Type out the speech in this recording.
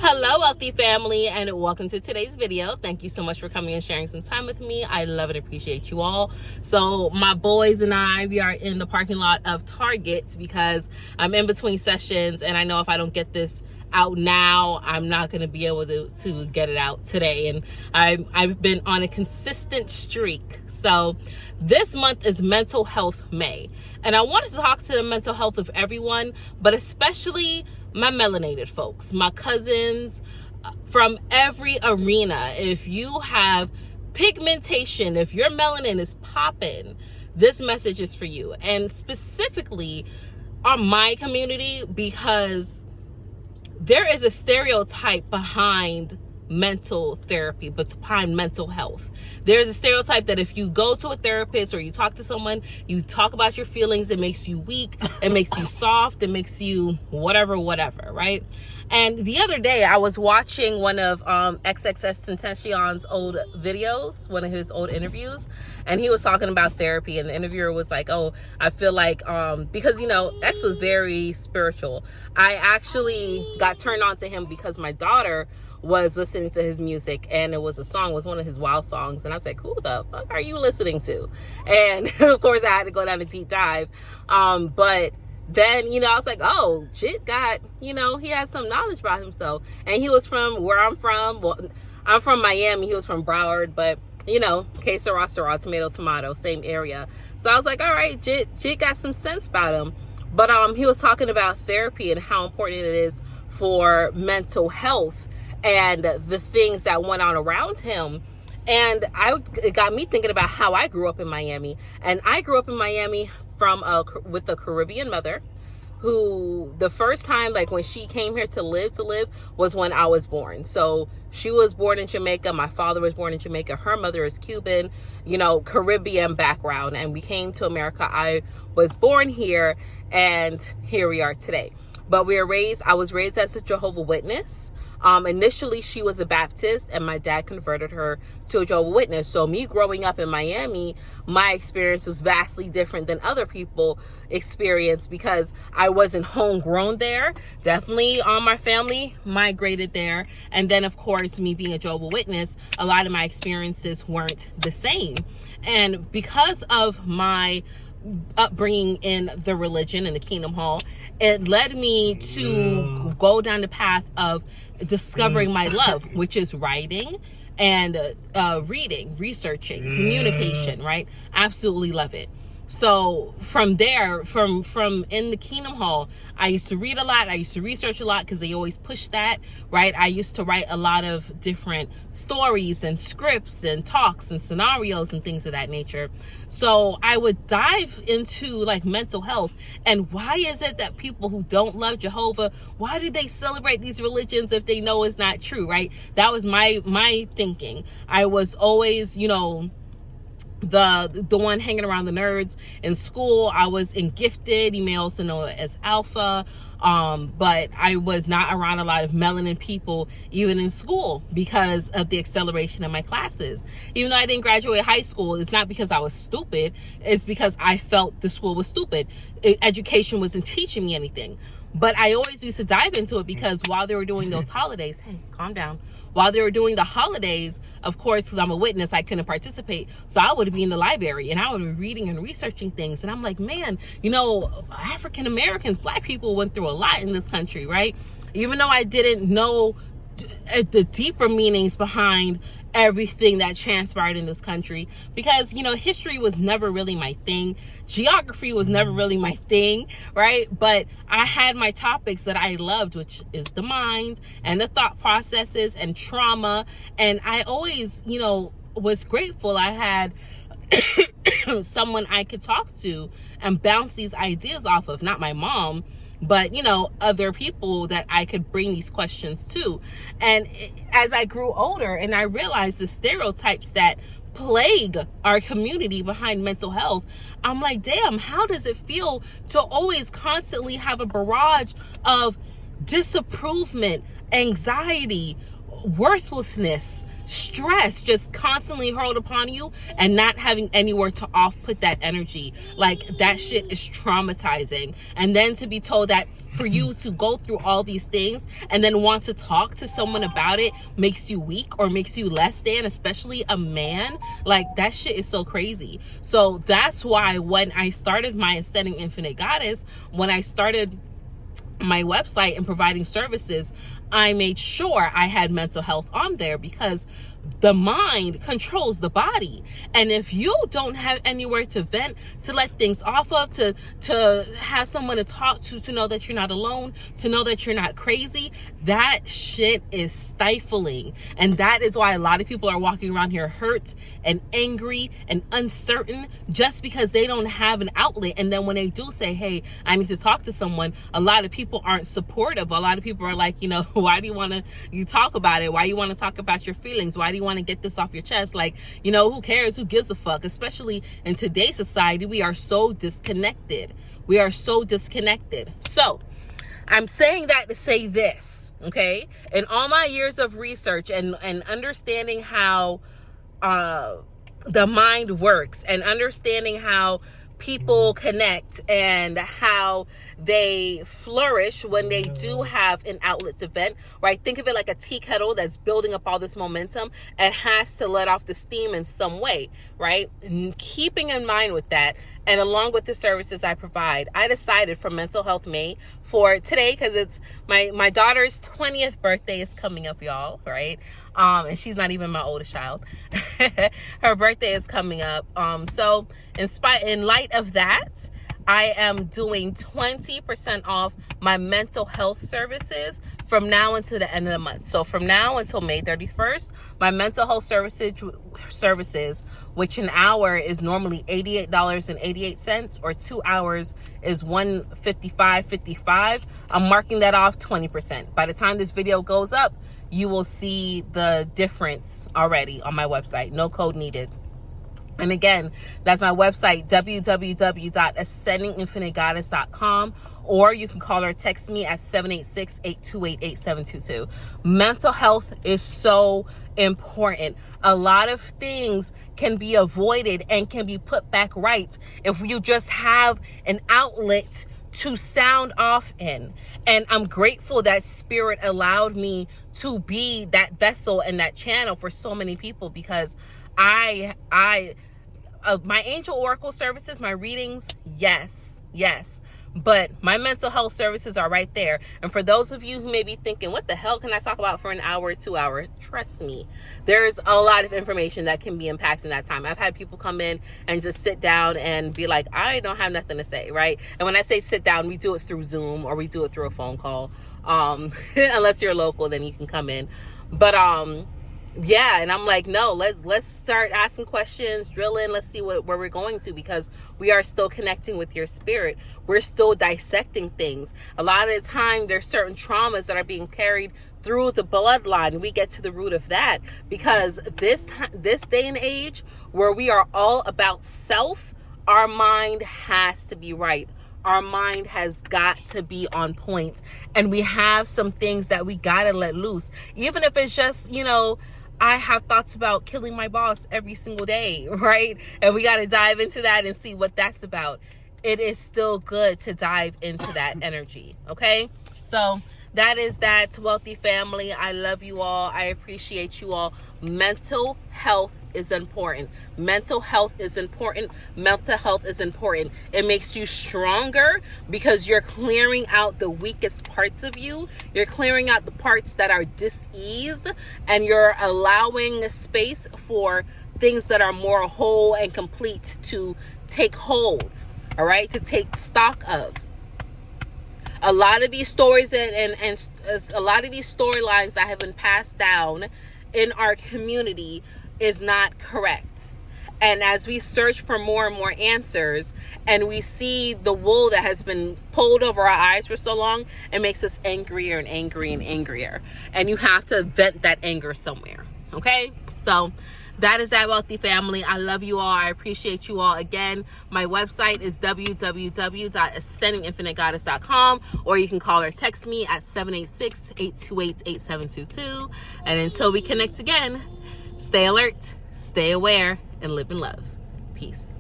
Hello, wealthy family, and welcome to today's video. Thank you so much for coming and sharing some time with me. I love and appreciate you all. So my boys and I, we are in the parking lot of Target because I'm in between sessions, and I know if I don't get this out now, I'm not going to be able to get it out today. And I've been on a consistent streak. So this month is Mental Health May, and I wanted to talk to the mental health of everyone, but especially my melanated folks, my cousins from every arena. If you have pigmentation, if your melanin is popping, this message is for you. And specifically on my community, because there is a stereotype behind mental therapy, but behind mental health. There's a stereotype that if you go to a therapist or you talk to someone, you talk about your feelings, it makes you weak, it makes you soft, it makes you whatever, right? And the other day I was watching one of XXXTentacion's old videos, one of his old interviews, and he was talking about therapy, and the interviewer was like, oh, I feel like because X was very spiritual. I actually got turned on to him because my daughter was listening to his music, and it was one of his wild songs, and I said, who the fuck are you listening to? And of course I had to go down a deep dive, but then I was like, oh, shit, God, he has some knowledge about himself. And he was from where I'm from. Well, I'm from Miami, he was from Broward, but que sera, tomato, same area. So I was like, all right, Jit got some sense about him. But he was talking about therapy and how important it is for mental health and the things that went on around him. And it got me thinking about how I grew up in Miami. And I grew up in Miami with a Caribbean mother, who the first time, like when she came here to live was when I was born. So she was born in Jamaica. My father was born in Jamaica. Her mother is Cuban, Caribbean background. And we came to America. I was born here, and here we are today. But I was raised as a Jehovah's Witness. Initially, she was a Baptist, and my dad converted her to a Jehovah's Witness. So me growing up in Miami, my experience was vastly different than other people experience because I wasn't homegrown there. Definitely my family migrated there. And then, of course, me being a Jehovah's Witness, a lot of my experiences weren't the same. And because of my upbringing in the religion in the Kingdom Hall, it led me to go down the path of discovering my love, which is writing and reading, researching, communication, right? Absolutely love it. So from there, from in the Kingdom Hall, I used to read a lot. I used to research a lot because they always push that, right? I used to write a lot of different stories and scripts and talks and scenarios and things of that nature. So I would dive into like mental health, and why is it that people who don't love Jehovah, why do they celebrate these religions if they know it's not true, right? That was my thinking. I was always, the one hanging around the nerds in school. I was in Gifted, you may also know it as Alpha, but I was not around a lot of melanin people even in school because of the acceleration of my classes. Even though I didn't graduate high school, it's not because I was stupid, it's because I felt the school was stupid. Education wasn't teaching me anything. But I always used to dive into it because while they were doing those holidays, hey, calm down. While they were doing the holidays, of course, because I'm a witness, I couldn't participate. So I would be in the library and I would be reading and researching things. And I'm like, man, African Americans, Black people went through a lot in this country, right? Even though I didn't know the deeper meanings behind everything that transpired in this country, because history was never really my thing, geography was never really my thing, right? But I had my topics that I loved, which is the mind and the thought processes and trauma. And I always was grateful I had someone I could talk to and bounce these ideas off of, not my mom, but other people that I could bring these questions to. And as I grew older and I realized the stereotypes that plague our community behind mental health, I'm like, damn, how does it feel to always constantly have a barrage of disapproval, anxiety, worthlessness, stress just constantly hurled upon you, and not having anywhere to put that energy. Like, that shit is traumatizing. And then to be told that for you to go through all these things and then want to talk to someone about it makes you weak or makes you less than, especially a man, like, that shit is so crazy. So that's why when I started my Ascending Infinite Goddess, when I started my website and providing services, I made sure I had mental health on there, because the mind controls the body. And if you don't have anywhere to vent, to let things off of, to have someone to talk to know that you're not alone, to know that you're not crazy, that shit is stifling. And that is why a lot of people are walking around here hurt and angry and uncertain, just because they don't have an outlet. And then when they do say, hey, I need to talk to someone, a lot of people aren't supportive. A lot of people are like, why do you want to talk about it? Why do you want to talk about your feelings? Why do you want to get this off your chest? Like, who cares? Who gives a fuck? Especially in today's society, we are so disconnected. We are so disconnected. So I'm saying that to say this, okay? In all my years of research and understanding how the mind works, and understanding how people connect and how they flourish when they do have an outlet to vent, right? Think of it like a tea kettle that's building up all this momentum and has to let off the steam in some way, right? And keeping in mind with that, and along with the services I provide, I decided for Mental Health May for today, because it's my daughter's 20th birthday is coming up, y'all, right? And she's not even my oldest child. Her birthday is coming up. So in light of that, I am doing 20% off my mental health services from now until the end of the month. So from now until May 31st, my mental health services, which an hour is normally $88.88, or 2 hours is $155.55. I'm marking that off 20%. By the time this video goes up, you will see the difference already on my website. No code needed. And again, that's my website, www.ascendinginfinitegoddess.com, or you can call or text me at 786-828-8722. Mental health is so important. A lot of things can be avoided and can be put back right if you just have an outlet to sound off in. And I'm grateful that Spirit allowed me to be that vessel and that channel for so many people, because my angel oracle services, my readings, yes, but my mental health services are right there. And for those of you who may be thinking, what the hell can I talk about for an hour or 2 hours? Trust me, there's a lot of information that can be impacted in that time. I've had people come in and just sit down and be like, I don't have nothing to say, right? And when I say sit down, we do it through Zoom or we do it through a phone call. Unless you're local, then you can come in. But yeah, and I'm like, no, let's start asking questions, drill in, let's see where we're going to, because we are still connecting with your spirit. We're still dissecting things. A lot of the time, there's certain traumas that are being carried through the bloodline. We get to the root of that, because this day and age where we are all about self, our mind has to be right. Our mind has got to be on point, and we have some things that we gotta let loose, even if it's just, I have thoughts about killing my boss every single day, right? And we got to dive into that and see what that's about. It is still good to dive into that energy, okay? So that is that, wealthy family. I love you all. I appreciate you all. Mental health is important. Mental health is important. Mental health is important. It makes you stronger because you're clearing out the weakest parts of you. You're clearing out the parts that are diseased, and you're allowing space for things that are more whole and complete to take hold, all right, to take stock of. A lot of these stories and a lot of these storylines that have been passed down in our community is not correct. And as we search for more and more answers, and we see the wool that has been pulled over our eyes for so long, it makes us angrier and angrier and angrier. And you have to vent that anger somewhere. Okay? So that is that, wealthy family. I love you all. I appreciate you all. Again, my website is www.ascendinginfinitegoddess.com, or you can call or text me at 786-828-8722. And until we connect again, stay alert, stay aware, and live in love. Peace.